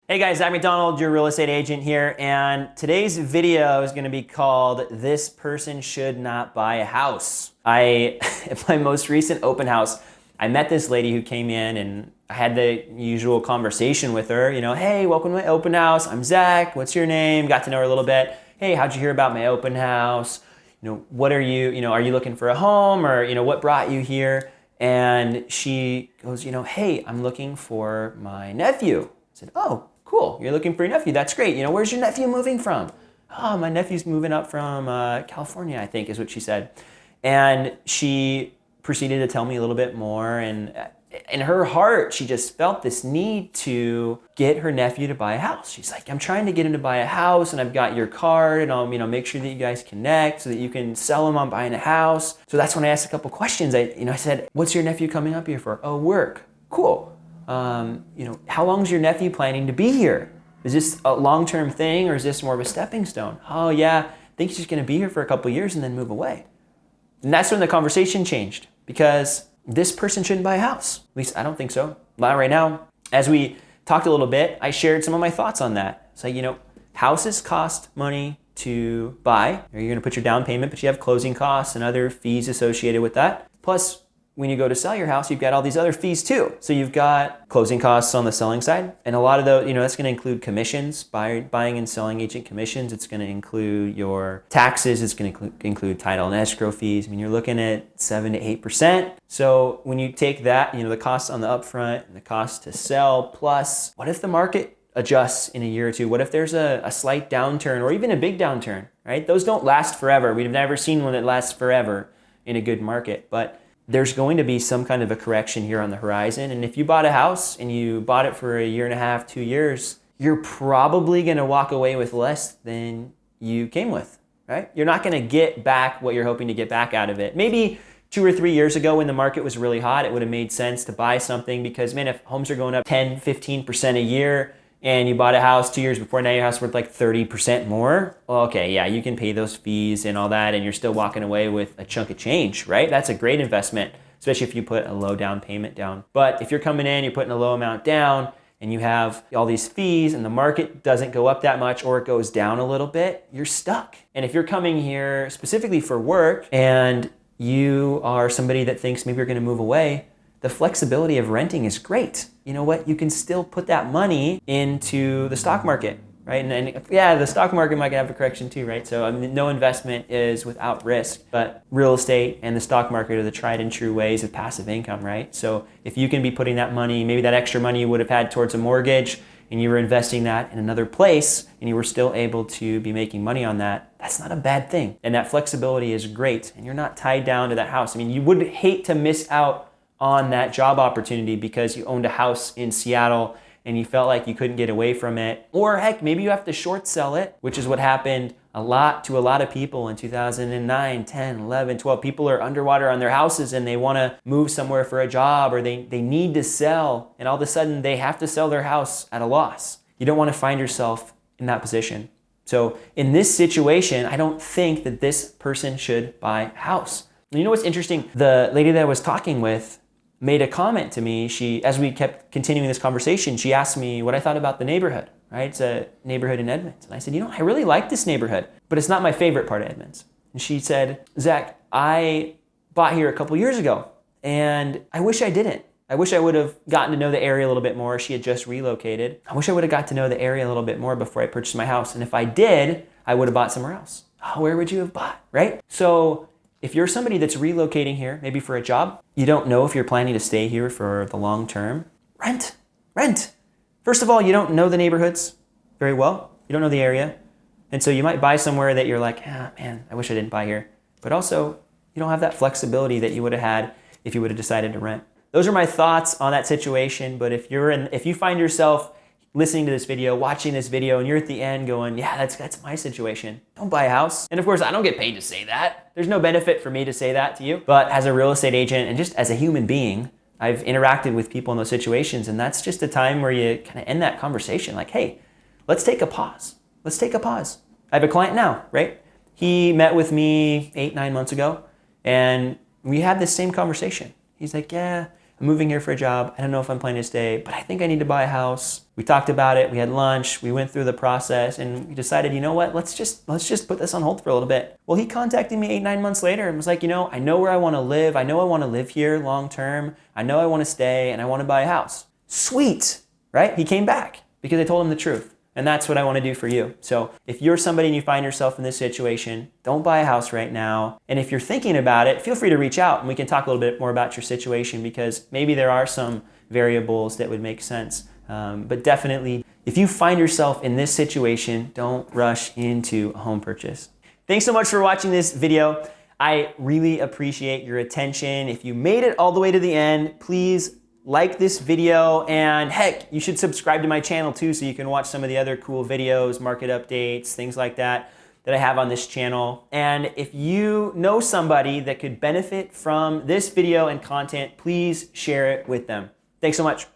Hey guys, I'm McDonald, your real estate agent here, and today's video is gonna be called This Person Should Not Buy a House. At my most recent open house, I met this lady who came in and I had the usual conversation with her, hey, welcome to my open house. I'm Zach, what's your name? Got to know her a little bit. Hey, how'd you hear about my open house? What are you, are you looking for a home or, what brought you here? And she goes, hey, I'm looking for my nephew. I said, oh, cool, you're looking for your nephew, that's great. Where's your nephew moving from? Oh, my nephew's moving up from California, I think is what she said. And she proceeded to tell me a little bit more, and in her heart, she just felt this need to get her nephew to buy a house. She's like, I'm trying to get him to buy a house, and I've got your card, and I'll make sure that you guys connect so that you can sell him on buying a house. So that's when I asked a couple questions. I said, what's your nephew coming up here for? Oh, work. Cool. How long is your nephew planning to be here? Is this a long-term thing or is this more of a stepping stone? Oh yeah, I think he's just gonna be here for a couple years and then move away. And that's when the conversation changed, because this person shouldn't buy a house. At least I don't think so, not right now. As we talked a little bit, I shared some of my thoughts on that. So, houses cost money to buy. You're gonna put your down payment, but you have closing costs and other fees associated with that. Plus, when you go to sell your house, you've got all these other fees too. So you've got closing costs on the selling side, and a lot of those, that's going to include commissions, buying and selling agent commissions. It's going to include your taxes. It's going to include title and escrow fees. You're looking at 7 to 8%. So when you take that, the costs on the upfront and the cost to sell, plus what if the market adjusts in a year or two? What if there's a slight downturn or even a big downturn, right? Those don't last forever. We've never seen one that lasts forever in a good market, but there's going to be some kind of a correction here on the horizon. And if you bought a house and you bought it for a year and a half, 2 years, you're probably gonna walk away with less than you came with, right? You're not gonna get back what you're hoping to get back out of it. Maybe 2 or 3 years ago when the market was really hot, it would have made sense to buy something because, man, if homes are going up 10, 15% a year and you bought a house 2 years before, now your house is worth like 30% more, well, okay, yeah, you can pay those fees and all that and you're still walking away with a chunk of change, right? That's a great investment, especially if you put a low down payment down. But if you're coming in, you're putting a low amount down and you have all these fees and the market doesn't go up that much or it goes down a little bit, you're stuck. And if you're coming here specifically for work and you are somebody that thinks maybe you're gonna move away, the flexibility of renting is great. You know what? You can still put that money into the stock market, right? And yeah, the stock market might have a correction too, right? So no investment is without risk, but real estate and the stock market are the tried and true ways of passive income, right? So if you can be putting that money, maybe that extra money you would have had towards a mortgage, and you were investing that in another place and you were still able to be making money on that, that's not a bad thing. And that flexibility is great. And you're not tied down to that house. You would hate to miss out on that job opportunity because you owned a house in Seattle and you felt like you couldn't get away from it. Or heck, maybe you have to short sell it, which is what happened to a lot of people in 2009, 10, 11, 12. People are underwater on their houses and they want to move somewhere for a job or they need to sell, and all of a sudden they have to sell their house at a loss. You don't want to find yourself in that position. So in this situation, I don't think that this person should buy a house. You know what's interesting? The lady that I was talking with made a comment to me. As we kept continuing this conversation, she asked me what I thought about the neighborhood, right? It's a neighborhood in Edmonds. And I said, I really like this neighborhood, but it's not my favorite part of Edmonds. And she said, Zach, I bought here a couple years ago and I wish I didn't. I wish I would have gotten to know the area a little bit more. She had just relocated. I wish I would have got to know the area a little bit more before I purchased my house. And if I did, I would have bought somewhere else. Oh, where would you have bought, right? So if you're somebody that's relocating here, maybe for a job, you don't know if you're planning to stay here for the long term, rent. First of all, you don't know the neighborhoods very well. You don't know the area. And so you might buy somewhere that you're like, man, I wish I didn't buy here. But also, you don't have that flexibility that you would have had if you would have decided to rent. Those are my thoughts on that situation. But if you find yourself listening to this video, watching this video, and you're at the end going, yeah, that's my situation, don't buy a house. And of course, I don't get paid to say that. There's no benefit for me to say that to you. But as a real estate agent and just as a human being, I've interacted with people in those situations, and that's just a time where you kind of end that conversation like, hey, let's take a pause. I have a client now, right? He met with me 8-9 months ago, and we had this same conversation. He's like, yeah, I'm moving here for a job. I don't know if I'm planning to stay, but I think I need to buy a house. We talked about it, we had lunch, we went through the process, and we decided, you know what, let's just put this on hold for a little bit. Well, he contacted me 8-9 months later and was like, I know where I want to live. I know I want to live here long term. I know I want to stay and I want to buy a house. Sweet, right? He came back because I told him the truth. And that's what I want to do for you. So if you're somebody and you find yourself in this situation, don't buy a house right now. And if you're thinking about it, feel free to reach out and we can talk a little bit more about your situation, because maybe there are some variables that would make sense. But definitely, if you find yourself in this situation, don't rush into a home purchase. Thanks so much for watching this video. I really appreciate your attention. If you made it all the way to the end, please like this video, and heck, you should subscribe to my channel too so you can watch some of the other cool videos, market updates, things like that I have on this channel. And if you know somebody that could benefit from this video and content, please share it with them. Thanks so much.